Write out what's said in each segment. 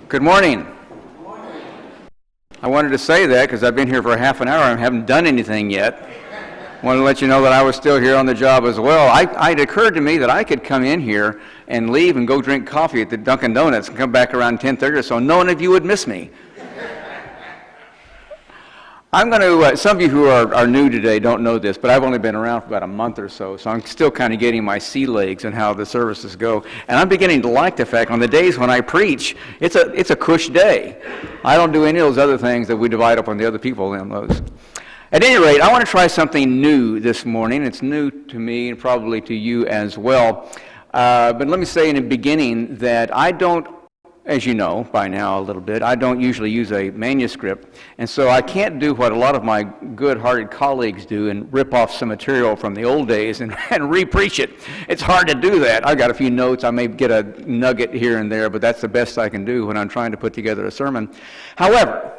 Good morning. I wanted to say that because I've been here for half an hour and haven't done anything yet. I wanted to let you know that I was still here on the job as well. It occurred to me that I could come in here and leave and go drink coffee at the Dunkin' Donuts and come back around 10:30 or so. No one of you would miss me. I'm going to, some of you who are new today don't know this, but I've only been around for about a month or so I'm still kind of getting my sea legs and how the services go. And I'm beginning to like the fact on the days when I preach, it's a cush day. I don't do any of those other things that we divide up on the other people in those. At any rate, I want to try something new this morning. It's new to me and probably to you as well. But let me say in the beginning that I don't, as you know by now a little bit, I don't usually use a manuscript, and so I can't do what a lot of my good-hearted colleagues do and rip off some material from the old days and re-preach it. It's hard to do that. I've got a few notes. I may get a nugget here and there, but that's the best I can do when I'm trying to put together a sermon. However,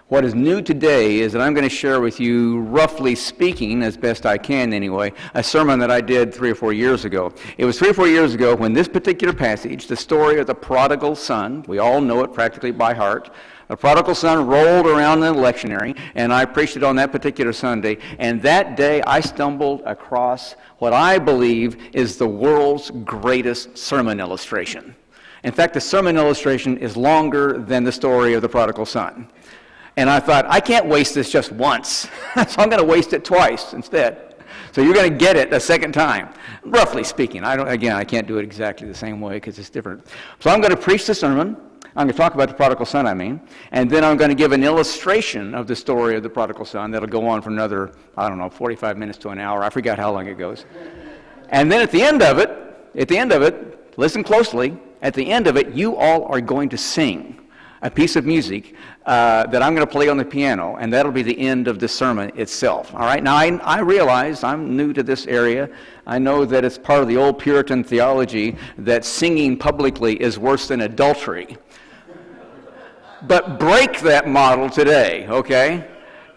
what is new today is that I'm going to share with you, roughly speaking, as best I can anyway, a sermon that I did 3 or 4 years ago. It was 3 or 4 years ago when this particular passage, the story of the prodigal son, we all know it practically by heart, the prodigal son rolled around in the lectionary, and I preached it on that particular Sunday, and that day I stumbled across what I believe is the world's greatest sermon illustration. In fact, the sermon illustration is longer than the story of the prodigal son. And I thought, I can't waste this just once, so I'm going to waste it twice instead. So you're going to get it a second time, roughly speaking. I can't do it exactly the same way because it's different. So I'm going to preach the sermon. I'm going to talk about the prodigal son, and then I'm going to give an illustration of the story of the prodigal son that'll go on for another, 45 minutes to an hour. I forgot how long it goes. And then at the end of it, listen closely, at the end of it, you all are going to sing a piece of music that I'm going to play on the piano, and that'll be the end of the sermon itself. All right? Now, I realize I'm new to this area. I know that it's part of the old Puritan theology that singing publicly is worse than adultery. But break that model today, okay?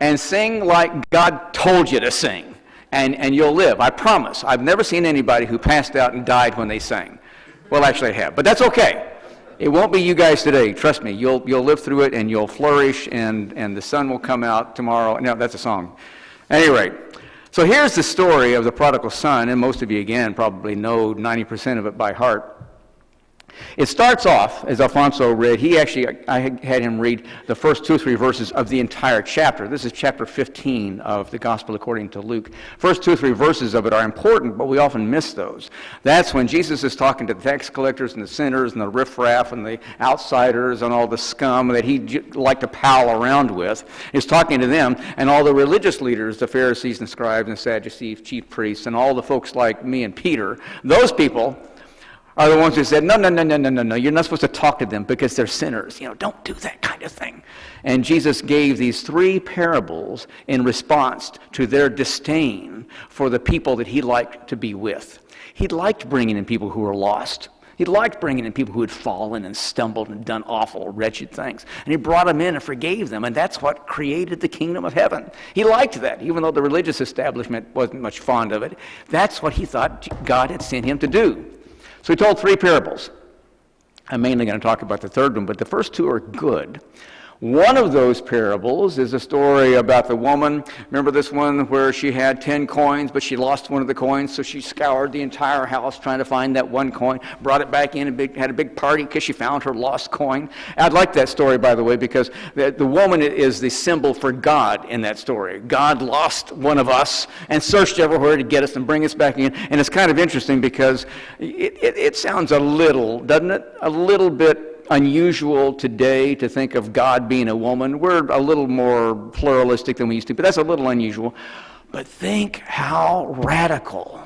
And sing like God told you to sing, and you'll live. I promise. I've never seen anybody who passed out and died when they sang. Well, actually I have, but that's okay. It won't be you guys today. Trust me. You'll live through it, and you'll flourish, and the sun will come out tomorrow. No, that's a song. At any rate, so here's the story of the prodigal son, and most of you, again, probably know 90% of it by heart. It starts off, as Alfonso read, I had him read the first 2 or 3 verses of the entire chapter. This is chapter 15 of the Gospel according to Luke. First 2 or 3 verses of it are important, but we often miss those. That's when Jesus is talking to the tax collectors and the sinners and the riffraff and the outsiders and all the scum that he'd like to pal around with. He's talking to them, and all the religious leaders, the Pharisees and scribes and Sadducees, chief priests, and all the folks like me and Peter, those people are the ones who said, no, you're not supposed to talk to them because they're sinners. Don't do that kind of thing. And Jesus gave these 3 parables in response to their disdain for the people that he liked to be with. He liked bringing in people who were lost. He liked bringing in people who had fallen and stumbled and done awful, wretched things. And he brought them in and forgave them, and that's what created the kingdom of heaven. He liked that, even though the religious establishment wasn't much fond of it. That's what he thought God had sent him to do. So he told 3 parables. I'm mainly going to talk about the third one, but the first 2 are good. One of those parables is a story about the woman. Remember this one where she had 10 coins, but she lost one of the coins, so she scoured the entire house trying to find that one coin, brought it back in, and had a big party because she found her lost coin. I like that story, by the way, because the woman is the symbol for God in that story. God lost one of us and searched everywhere to get us and bring us back in. And it's kind of interesting because it sounds a little, doesn't it? A little bit unusual today to think of God being a woman. We're a little more pluralistic than we used to, but that's a little unusual. But think how radical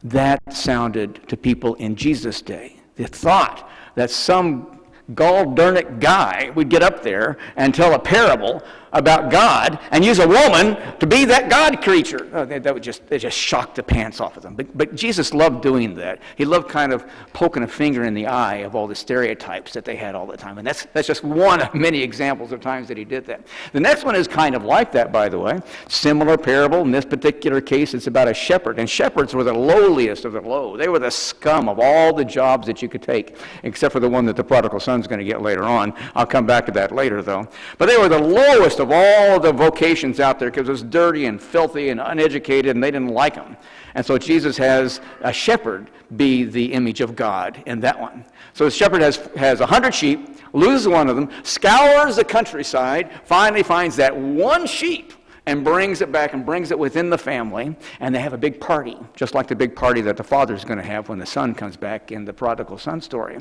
that sounded to people in Jesus' day. The thought that some gall-darn-it guy would get up there and tell a parable about God and use a woman to be that God creature. That would just shock the pants off of them. But Jesus loved doing that. He loved kind of poking a finger in the eye of all the stereotypes that they had all the time. And that's just one of many examples of times that he did that. The next one is kind of like that, by the way. Similar parable. In this particular case, it's about a shepherd. And shepherds were the lowliest of the low. They were the scum of all the jobs that you could take, except for the one that the prodigal son's going to get later on. I'll come back to that later, though. But they were the lowest of all the vocations out there because it was dirty and filthy and uneducated, and they didn't like them. And so Jesus has a shepherd be the image of God in that one. So the shepherd has 100 sheep, loses one of them, scours the countryside, finally finds that one sheep and brings it back and brings it within the family, and they have a big party, just like the big party that the father's going to have when the son comes back in the prodigal son story.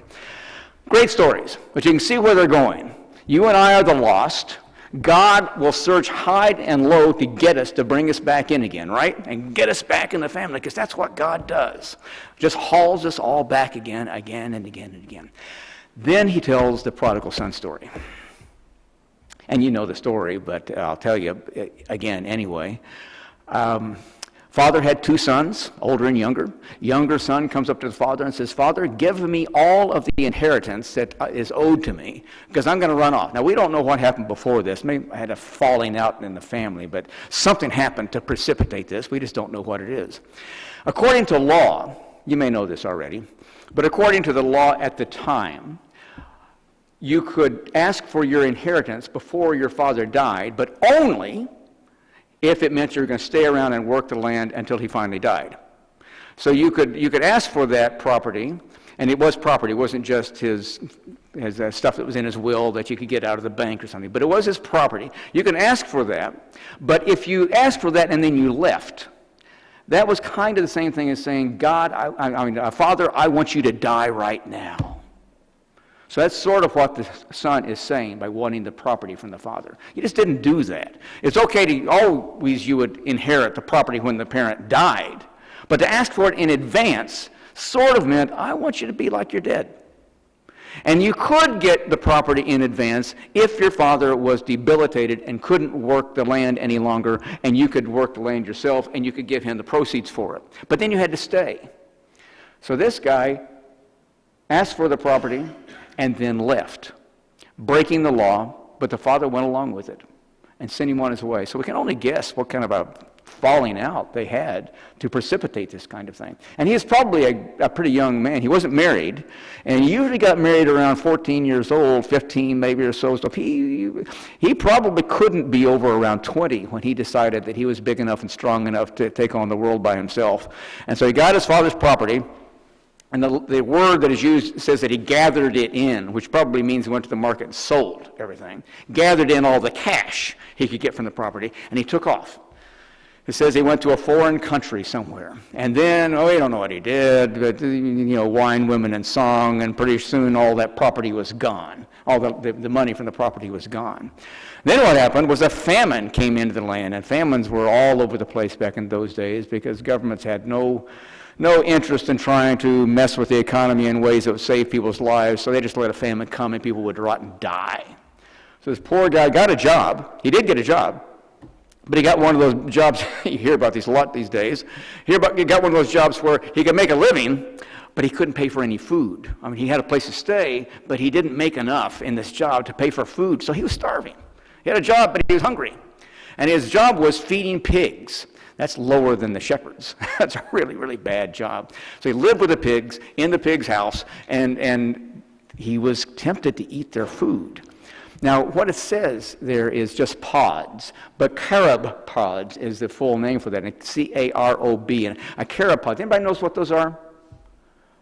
Great stories, but you can see where they're going. You and I are the lost. God will search high and low to get us, to bring us back in again, right? And get us back in the family, because that's what God does. Just hauls us all back again and again and again. Then he tells the prodigal son story. And you know the story, but I'll tell you again anyway. Father had 2 sons, older and younger. Younger son comes up to the father and says, "Father, give me all of the inheritance that is owed to me, because I'm going to run off." Now, we don't know what happened before this. Maybe I had a falling out in the family, but something happened to precipitate this. We just don't know what it is. According to law, you may know this already, but according to the law at the time, you could ask for your inheritance before your father died, but only if it meant you were going to stay around and work the land until he finally died. So you could ask for that property, and it was property. It wasn't just his stuff that was in his will that you could get out of the bank or something, but it was his property. You can ask for that, but if you asked for that and then you left, that was kind of the same thing as saying, "God, Father, I want you to die right now." So that's sort of what the son is saying by wanting the property from the father. He just didn't do that. It's okay to always, you would inherit the property when the parent died, but to ask for it in advance sort of meant, "I want you to be like you're dead." And you could get the property in advance if your father was debilitated and couldn't work the land any longer, and you could work the land yourself, and you could give him the proceeds for it. But then you had to stay. So this guy asked for the property and then left, breaking the law, but the father went along with it and sent him on his way. So we can only guess what kind of a falling out they had to precipitate this kind of thing. And he was probably a pretty young man. He wasn't married, and he usually got married around 14 years old, 15 maybe or so. So he probably couldn't be over around 20 when he decided that he was big enough and strong enough to take on the world by himself. And so he got his father's property. And the word that is used says that he gathered it in, which probably means he went to the market and sold everything. Gathered in all the cash he could get from the property, and he took off. It says he went to a foreign country somewhere. And then, we don't know what he did, but, wine, women, and song, and pretty soon all that property was gone. All the money from the property was gone. Then what happened was a famine came into the land, and famines were all over the place back in those days because governments had no interest in trying to mess with the economy in ways that would save people's lives, so they just let a famine come and people would rot and die. So this poor guy got a job. He did get a job, but he got one of those jobs, you hear about these a lot these days, he got one of those jobs where he could make a living, but he couldn't pay for any food. I mean, he had a place to stay, but he didn't make enough in this job to pay for food, so he was starving. He had a job, but he was hungry. And his job was feeding pigs. That's lower than the shepherds. That's a really, really bad job. So he lived with the pigs in the pig's house, and he was tempted to eat their food. Now, what it says there is just pods, but carob pods is the full name for that. It's C-A-R-O-B. And a carob pod, anybody knows what those are?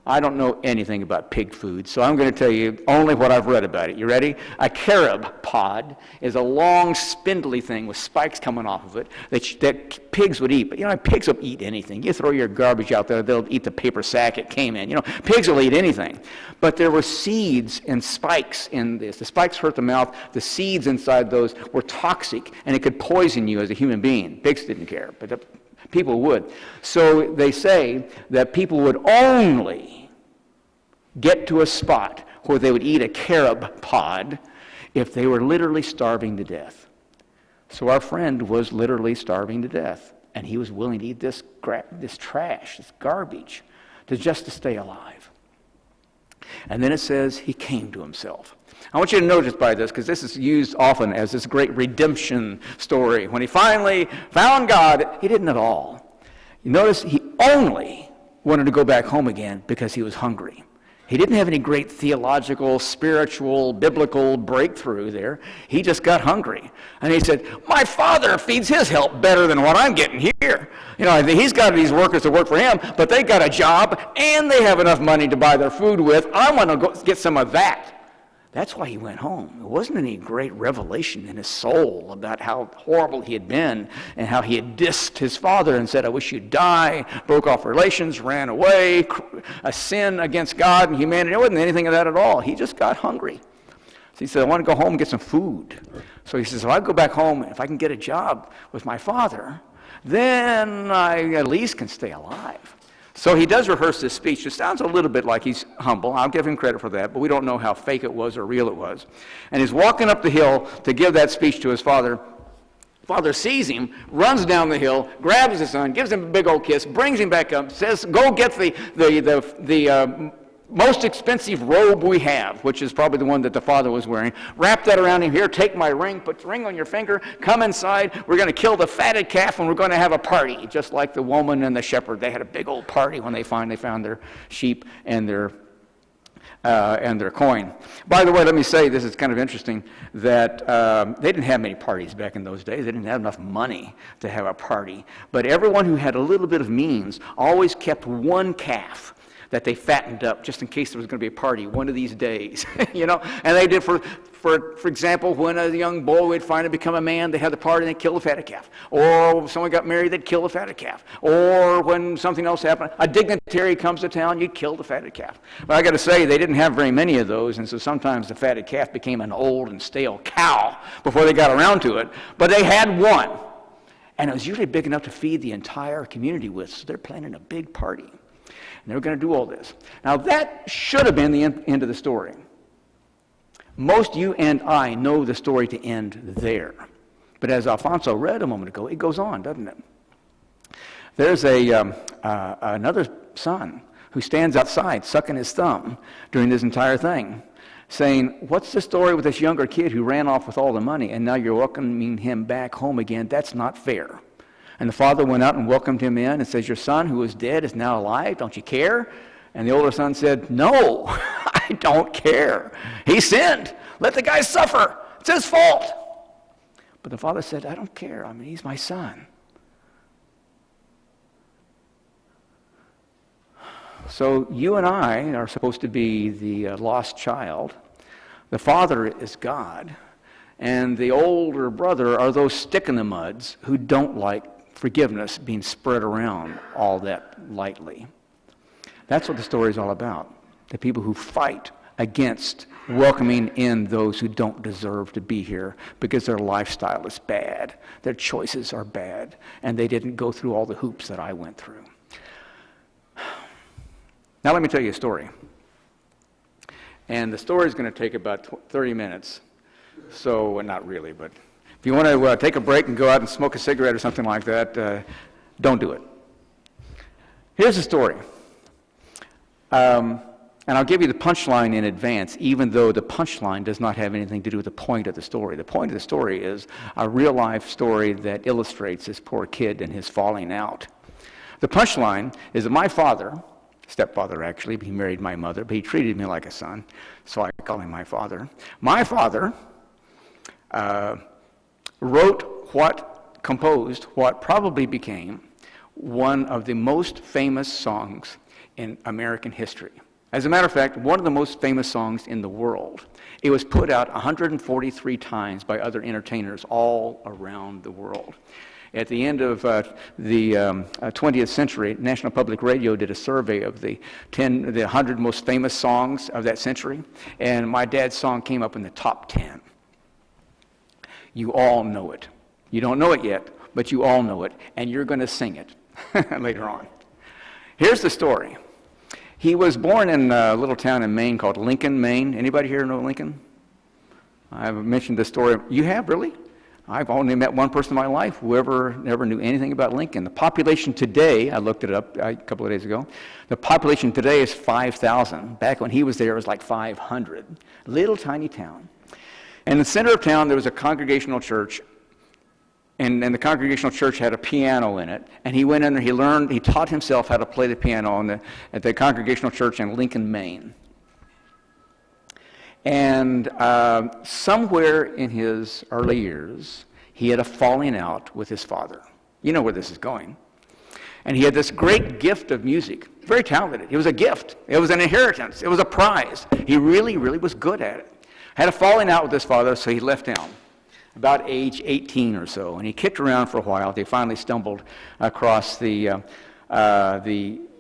I don't know anything about pig food, so I'm going to tell you only what I've read about it. You ready? A carob pod is a long, spindly thing with spikes coming off of it that pigs would eat. But, pigs will eat anything. You throw your garbage out there, they'll eat the paper sack it came in. Pigs will eat anything. But there were seeds and spikes in this. The spikes hurt the mouth. The seeds inside those were toxic, and it could poison you as a human being. Pigs didn't care, but people would. So they say that people would only get to a spot where they would eat a carob pod if they were literally starving to death. So our friend was literally starving to death, and he was willing to eat this trash, this garbage, just to stay alive. And then it says he came to himself. I want you to notice by this, because this is used often as this great redemption story. When he finally found God, he didn't at all. You notice he only wanted to go back home again because he was hungry. He didn't have any great theological, spiritual, biblical breakthrough there. He just got hungry. And he said, my Father feeds his help better than what I'm getting here. You know, he's got these workers that work for him, but they got a job and they have enough money to buy their food with. I want to go get some of that. That's why he went home. It wasn't any great revelation in his soul about how horrible he had been and how he had dissed his father and said, I wish you'd die, broke off relations, ran away, a sin against God and humanity. It wasn't anything of that at all. He just got hungry. So he said, I want to go home and get some food. So he says, if I go back home, if I can get a job with my father, then I at least can stay alive. So he does rehearse this speech. It sounds a little bit like he's humble. I'll give him credit for that, but we don't know how fake it was or real it was. And he's walking up the hill to give that speech to his father. Father sees him, runs down the hill, grabs his son, gives him a big old kiss, brings him back up, says, go get the most expensive robe we have, which is probably the one that the father was wearing. Wrap that around him. Here, take my ring. Put the ring on your finger. Come inside. We're going to kill the fatted calf, and we're going to have a party, just like the woman and the shepherd. They had a big old party when they finally found their sheep and their coin. By the way, let me say, this is kind of interesting, that they didn't have many parties back in those days. They didn't have enough money to have a party. But everyone who had a little bit of means always kept one calf that they fattened up just in case there was going to be a party one of these days, you know. And they did, for example, when a young boy would finally become a man, they had the party and they'd kill the fatted calf. Or when someone got married, they'd kill the fatted calf. Or when something else happened, a dignitary comes to town, you'd kill the fatted calf. But I got to say, they didn't have very many of those, and so sometimes the fatted calf became an old and stale cow before they got around to it. But they had one, and it was usually big enough to feed the entire community with, so they're planning a big party. And they were going to do all this. Now, that should have been the end of the story. Most you and I know the story to end there. But as Alfonso read a moment ago, it goes on, doesn't it? There's another son who stands outside sucking his thumb during this entire thing, saying, what's the story with this younger kid who ran off with all the money, and now you're welcoming him back home again? That's not fair. And the father went out and welcomed him in and says, your son who was dead is now alive. Don't you care? And the older son said, no, I don't care. He sinned. Let the guy suffer. It's his fault. But the father said, I don't care. I mean, he's my son. So you and I are supposed to be the lost child. The father is God. And the older brother are those stick-in-the-muds who don't like forgiveness being spread around all that lightly. That's what the story is all about. The people who fight against welcoming in those who don't deserve to be here because their lifestyle is bad, their choices are bad, and they didn't go through all the hoops that I went through. Now let me tell you a story. And the story is going to take about 30 minutes. So, not really, but if you want to take a break and go out and smoke a cigarette or something like that, don't do it. Here's the story. And I'll give you the punchline in advance, even though the punchline does not have anything to do with the point of the story. The point of the story is a real-life story that illustrates this poor kid and his falling out. The punchline is that my father, stepfather actually, he married my mother, but he treated me like a son, so I call him my father. My father composed what probably became one of the most famous songs in American history. As a matter of fact, one of the most famous songs in the world. It was put out 143 times by other entertainers all around the world. At the end of the 20th century, National Public Radio did a survey of the 100 most famous songs of that century, and my dad's song came up in the top 10. You all know it. You don't know it yet, but you all know it, and you're going to sing it later on. Here's the story. He was born in a little town in Maine called Lincoln, Maine. Anybody here know Lincoln? I've mentioned this story. You have, really? I've only met one person in my life who never knew anything about Lincoln. The population today, I looked it up a couple of days ago, the population today is 5,000. Back when he was there, it was like 500. Little tiny town. In the center of town, there was a congregational church, and the congregational church had a piano in it. And he went in there, he taught himself how to play the piano at the congregational church in Lincoln, Maine. And somewhere in his early years, he had a falling out with his father. You know where this is going. And he had this great gift of music, very talented. It was a gift. It was an inheritance. It was a prize. He really, really was good at it. Had a falling out with his father, so he left town about age 18 or so. And he kicked around for a while. They finally stumbled across the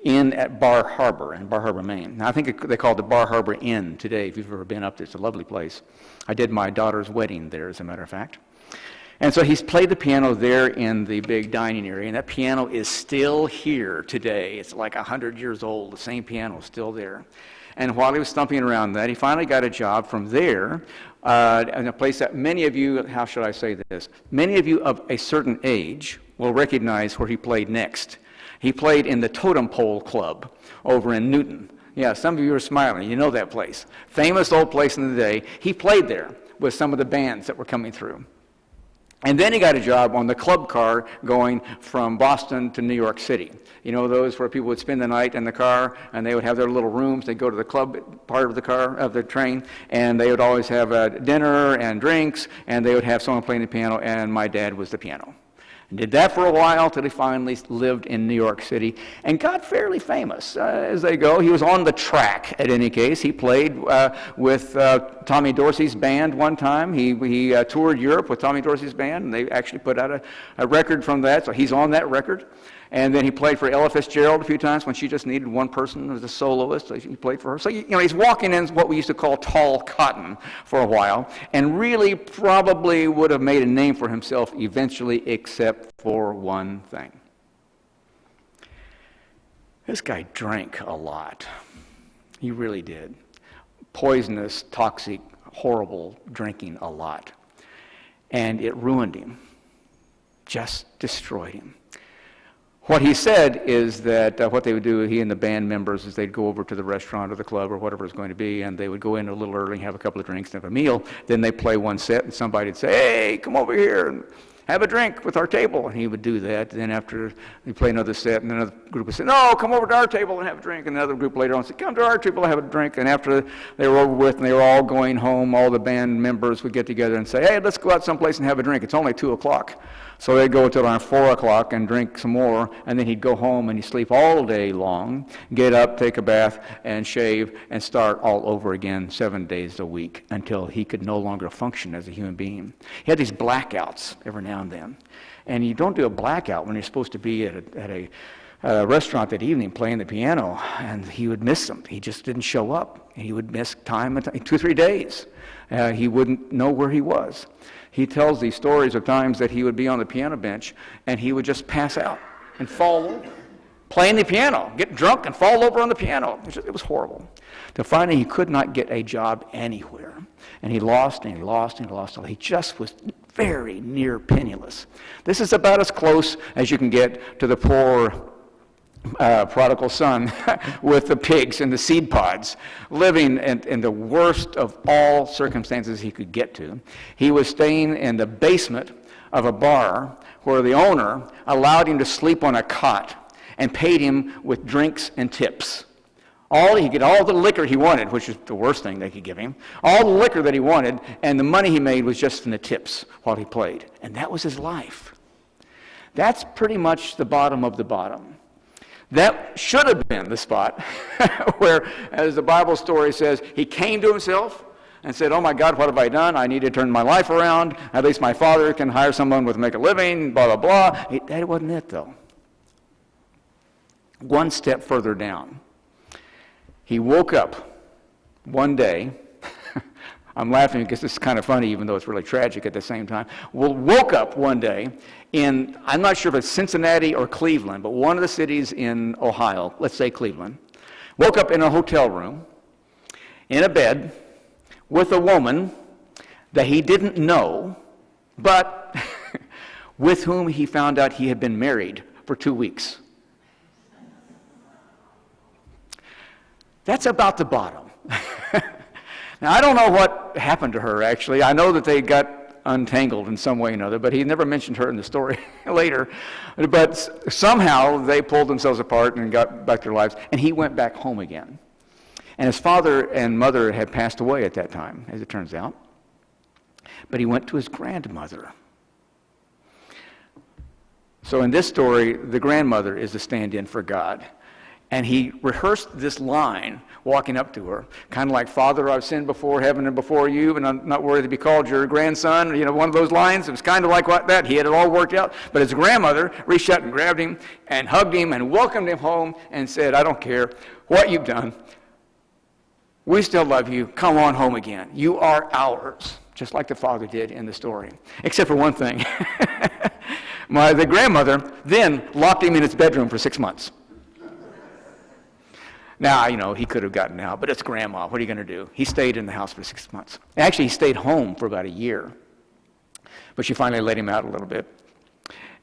inn at Bar Harbor in Bar Harbor, Maine. Now, I think they call it the Bar Harbor Inn today, if you've ever been up there. It's a lovely place. I did my daughter's wedding there, as a matter of fact. And so he's played the piano there in the big dining area, and that piano is still here today. It's like 100 years old. The same piano is still there. And while he was stumping around that, he finally got a job from there in a place that many of you, how should I say this, many of you of a certain age will recognize where he played next. He played in the Totem Pole Club over in Newton. Yeah, some of you are smiling. You know that place. Famous old place in the day. He played there with some of the bands that were coming through. And then he got a job on the club car going from Boston to New York City. You know those where people would spend the night in the car and they would have their little rooms. They'd go to the club part of the car, of the train, and they would always have dinner and drinks, and they would have someone playing the piano, and my dad was the piano. And did that for a while till he finally lived in New York City and got fairly famous as they go. He was on the track, at any case. He played with Tommy Dorsey's band one time. He toured Europe with Tommy Dorsey's band, and they actually put out a record from that, so he's on that record. And then he played for Ella Fitzgerald a few times when she just needed one person as a soloist. So he played for her. So, he's walking in what we used to call tall cotton for a while, and really probably would have made a name for himself eventually, except for one thing. This guy drank a lot. He really did. Poisonous, toxic, horrible drinking a lot. And it ruined him. Just destroyed him. What he said is that what they would do, he and the band members, is they'd go over to the restaurant or the club or whatever it's going to be, and they would go in a little early, have a couple of drinks, and have a meal. Then they'd play one set, and somebody would say, "Hey, come over here and have a drink with our table." And he would do that. Then after they play another set, and another group would say, "No, come over to our table and have a drink." And another group later on said, "Come to our table and have a drink." And after they were over with and they were all going home, all the band members would get together and say, "Hey, let's go out someplace and have a drink. It's only 2 o'clock. So they'd go until around 4 o'clock and drink some more, and then he'd go home and he'd sleep all day long, get up, take a bath, and shave, and start all over again 7 days a week until he could no longer function as a human being. He had these blackouts every now and then. And you don't do a blackout when you're supposed to be at a restaurant that evening playing the piano, and he would miss them. He just didn't show up. He would miss time, 2 or 3 days. He wouldn't know where he was. He tells these stories of times that he would be on the piano bench and he would just pass out and fall over, playing the piano, get drunk and fall over on the piano. It was horrible. Till finally he could not get a job anywhere. And he lost and he lost and he lost. He just was very near penniless. This is about as close as you can get to the poor prodigal son with the pigs and the seed pods, living in the worst of all circumstances he could get to. He was staying in the basement of a bar where the owner allowed him to sleep on a cot and paid him with drinks and tips. He could get all the liquor he wanted, which is the worst thing they could give him, all the liquor that he wanted, and the money he made was just from the tips while he played. And that was his life. That's pretty much the bottom of the bottom. That should have been the spot where, as the Bible story says, he came to himself and said, "Oh my God, what have I done? I need to turn my life around. At least my father can hire someone to make a living, blah, blah, blah." That wasn't it, though. One step further down. He woke up one day. I'm laughing because this is kind of funny, even though it's really tragic at the same time. Woke up one day in, I'm not sure if it's Cincinnati or Cleveland, but one of the cities in Ohio, let's say Cleveland. Woke up in a hotel room, in a bed, with a woman that he didn't know, but with whom he found out he had been married for 2 weeks. That's about the bottom. Now, I don't know what happened to her, actually. I know that they got untangled in some way or another, but he never mentioned her in the story later. But somehow they pulled themselves apart and got back to their lives, and he went back home again. And his father and mother had passed away at that time, as it turns out. But he went to his grandmother. So in this story, the grandmother is the stand-in for God. And he rehearsed this line walking up to her, kind of like, Father, I've sinned before heaven and before you, and I'm not worthy to be called your grandson. You know, one of those lines. It was kind of like that. He had it all worked out. But his grandmother reached out and grabbed him and hugged him and welcomed him home and said, I don't care what you've done. We still love you. Come on home again. You are ours, just like the father did in the story. Except for one thing. The grandmother then locked him in his bedroom for 6 months. Now, you know, he could have gotten out, but it's grandma. What are you going to do? He stayed in the house for 6 months. Actually, he stayed home for about a year. But she finally let him out a little bit.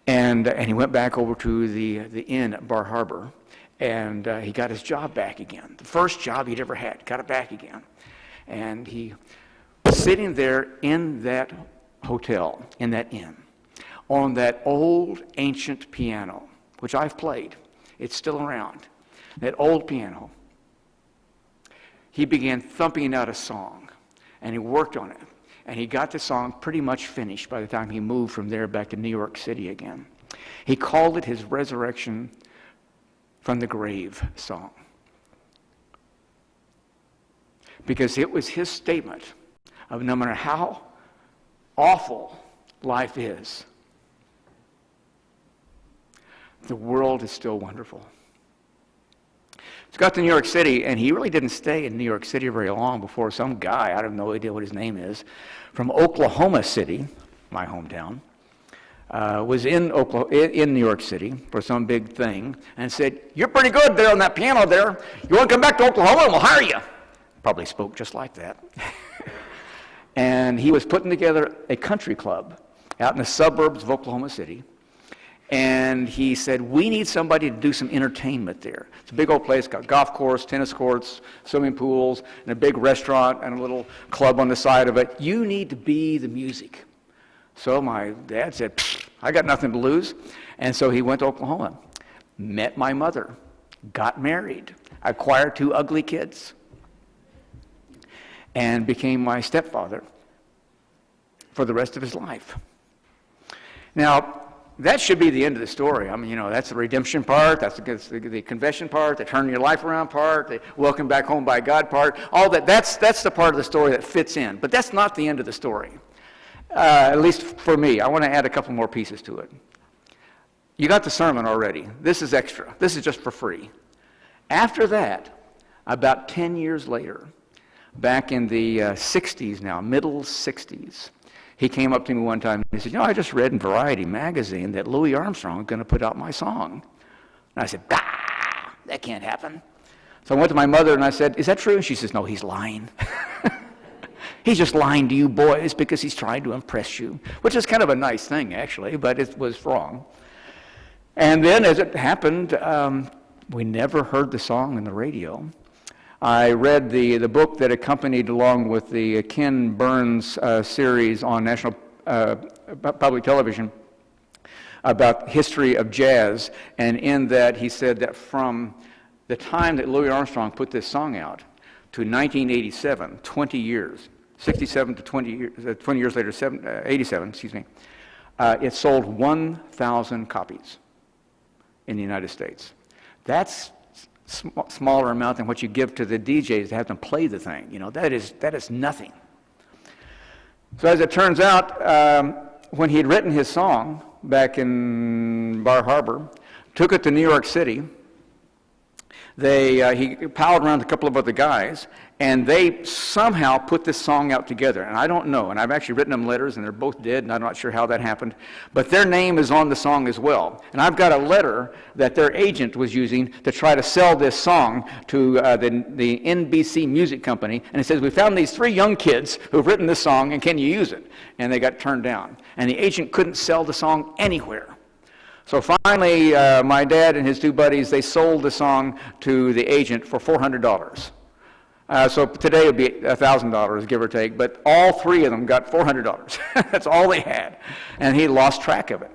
And he went back over to the inn at Bar Harbor, and he got his job back again. The first job he'd ever had, got it back again. And he was sitting there in that hotel, in that inn, on that old ancient piano, which I've played. It's still around. That old piano. He began thumping out a song, and he worked on it. And he got the song pretty much finished by the time he moved from there back to New York City again. He called it his Resurrection from the Grave song. Because it was his statement of no matter how awful life is, the world is still wonderful. He got to New York City, and he really didn't stay in New York City very long before some guy, I have no idea what his name is, from Oklahoma City, my hometown, was in New York City for some big thing, and said, you're pretty good there on that piano there. You want to come back to Oklahoma, and we'll hire you. Probably spoke just like that. And he was putting together a country club out in the suburbs of Oklahoma City. And he said, we need somebody to do some entertainment there. It's a big old place, got golf course, tennis courts, swimming pools, and a big restaurant and a little club on the side of it. You need to be the music. So my dad said, I got nothing to lose. And so he went to Oklahoma, met my mother, got married, acquired 2 ugly kids, and became my stepfather for the rest of his life. Now, that should be the end of the story. I mean, you know, that's the redemption part, that's the confession part, the turning your life around part, the welcome back home by God part, all that. That's the part of the story that fits in. But that's not the end of the story, at least for me. I want to add a couple more pieces to it. You got the sermon already. This is extra. This is just for free. After that, about 10 years later, back in the 60s now, middle 60s, he came up to me one time and he said, you know, I just read in Variety magazine that Louis Armstrong is going to put out my song. And I said, that can't happen. So I went to my mother and I said, is that true? And she says, no, he's lying. He's just lying to you boys because he's trying to impress you, which is kind of a nice thing, actually, but it was wrong. And then as it happened, we never heard the song on the radio. I read the book that accompanied along with the Ken Burns series on National Public Television about history of jazz, and in that he said that from the time that Louis Armstrong put this song out to 1987, 20 years, 67 to 20 years later, 87, excuse me, it sold 1,000 copies in the United States. That's smaller amount than what you give to the DJs to have them play the thing. You know, that is nothing. So as it turns out, when he had written his song back in Bar Harbor, took it to New York City, He palled around a couple of other guys, and they somehow put this song out together. And I don't know, and I've actually written them letters, and they're both dead, and I'm not sure how that happened. But their name is on the song as well. And I've got a letter that their agent was using to try to sell this song to the NBC Music Company. And it says, we found these 3 young kids who've written this song, and can you use it? And they got turned down. And the agent couldn't sell the song anywhere. So finally, my dad and his 2 buddies, they sold the song to the agent for $400. So today it would be $1,000, give or take, but all 3 of them got $400. That's all they had, and he lost track of it.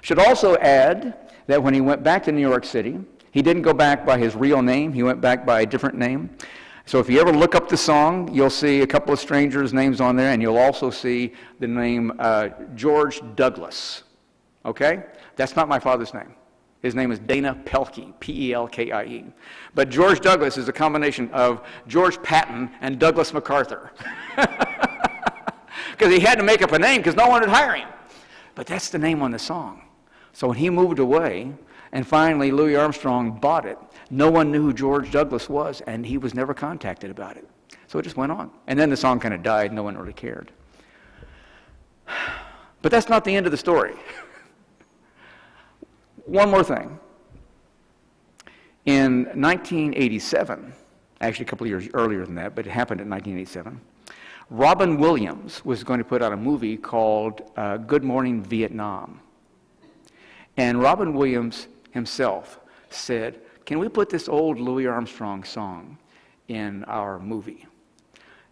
Should also add that when he went back to New York City, he didn't go back by his real name, he went back by a different name. So if you ever look up the song, you'll see a couple of strangers' names on there, and you'll also see the name George Douglas, okay? That's not my father's name. His name is Dana Pelkey, P-E-L-K-I-E. But George Douglas is a combination of George Patton and Douglas MacArthur. Because he had to make up a name because no one would hire him. But that's the name on the song. So when he moved away, and finally Louis Armstrong bought it, no one knew who George Douglas was, and he was never contacted about it. So it just went on. And then the song kind of died. No one really cared. But that's not the end of the story. One more thing. In 1987, actually a couple of years earlier than that, but it happened in 1987, Robin Williams was going to put out a movie called Good Morning Vietnam. And Robin Williams himself said, can we put this old Louis Armstrong song in our movie?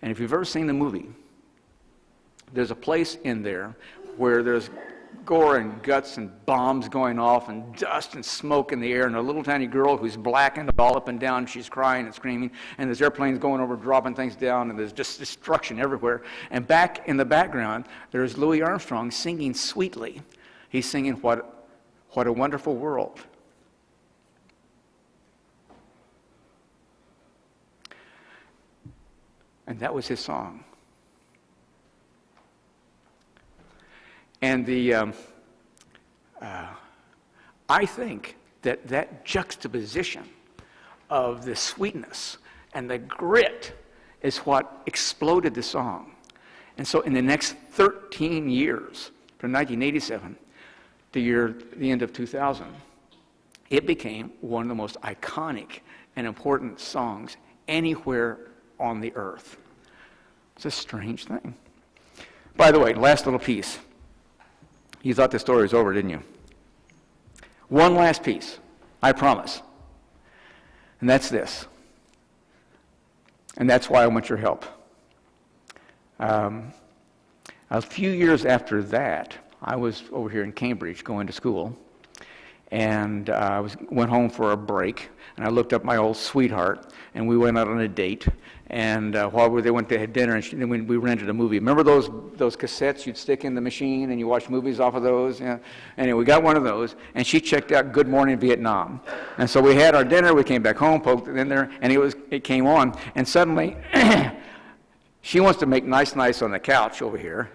And if you've ever seen the movie, there's a place in there where there's gore and guts and bombs going off and dust and smoke in the air, and a little tiny girl who's blackened all up and down, she's crying and screaming, and there's airplanes going over dropping things down, and there's just destruction everywhere. And back in the background, there's Louis Armstrong singing sweetly. He's singing, what a wonderful world. And that was his song. And I think that juxtaposition of the sweetness and the grit is what exploded the song. And so in the next 13 years, from 1987 to the end of 2000, it became one of the most iconic and important songs anywhere on the earth. It's a strange thing. By the way, last little piece. You thought the story was over, didn't you? One last piece, I promise. And that's this. And that's why I want your help. A few years after that, I was over here in Cambridge going to school, and I went home for a break, and I looked up my old sweetheart, and we went out on a date. And while they went to have dinner, and we rented a movie. Remember those cassettes you'd stick in the machine and you watch movies off of those? Yeah. Anyway, we got one of those, and she checked out Good Morning Vietnam. And so we had our dinner, we came back home, poked it in there, and it came on, and suddenly she wants to make nice on the couch over here.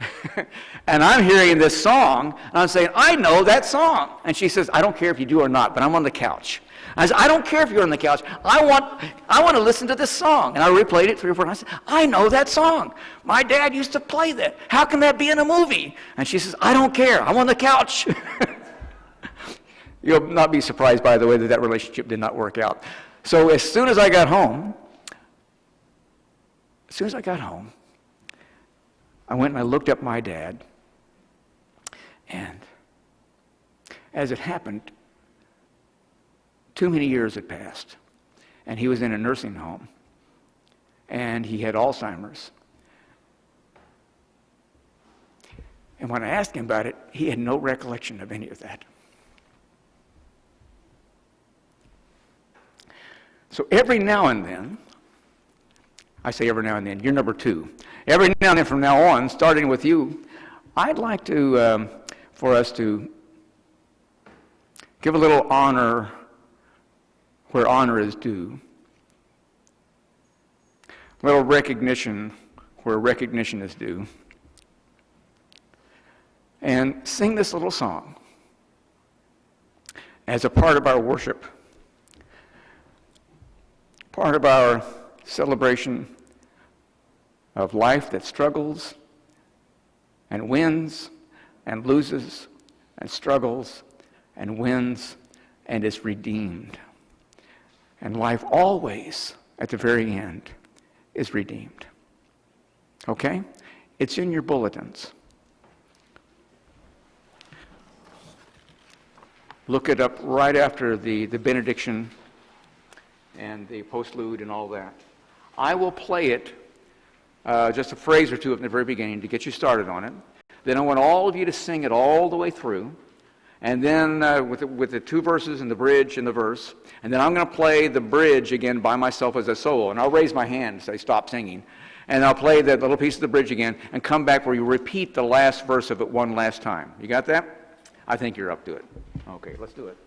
And I'm hearing this song, and I'm saying, I know that song. And she says, I don't care if you do or not, but I'm on the couch. I said, I don't care if you're on the couch. I want to listen to this song. And I replayed it 3 or 4 times. I said, I know that song. My dad used to play that. How can that be in a movie? And she says, I don't care. I'm on the couch. You'll not be surprised, by the way, that relationship did not work out. So as soon as I got home, I went and I looked up my dad. And as it happened, too many years had passed, and he was in a nursing home, and he had Alzheimer's. And when I asked him about it, he had no recollection of any of that. So every now and then, I say every now and then, you're number 2. Every now and then from now on, starting with you, I'd like to, for us to give a little honor where honor is due. A little recognition where recognition is due. And sing this little song as a part of our worship. part of our celebration of life that struggles and wins and loses and struggles and wins and is redeemed. And life always, at the very end, is redeemed. Okay? It's in your bulletins. Look it up right after the benediction and the postlude and all that. I will play it, just a phrase or two in the very beginning to get you started on it. Then I want all of you to sing it all the way through. And then with the two verses and the bridge and the verse. And then I'm going to play the bridge again by myself as a solo. And I'll raise my hand and say, stop singing. And I'll play that little piece of the bridge again and come back where you repeat the last verse of it one last time. You got that? I think you're up to it. Okay, let's do it.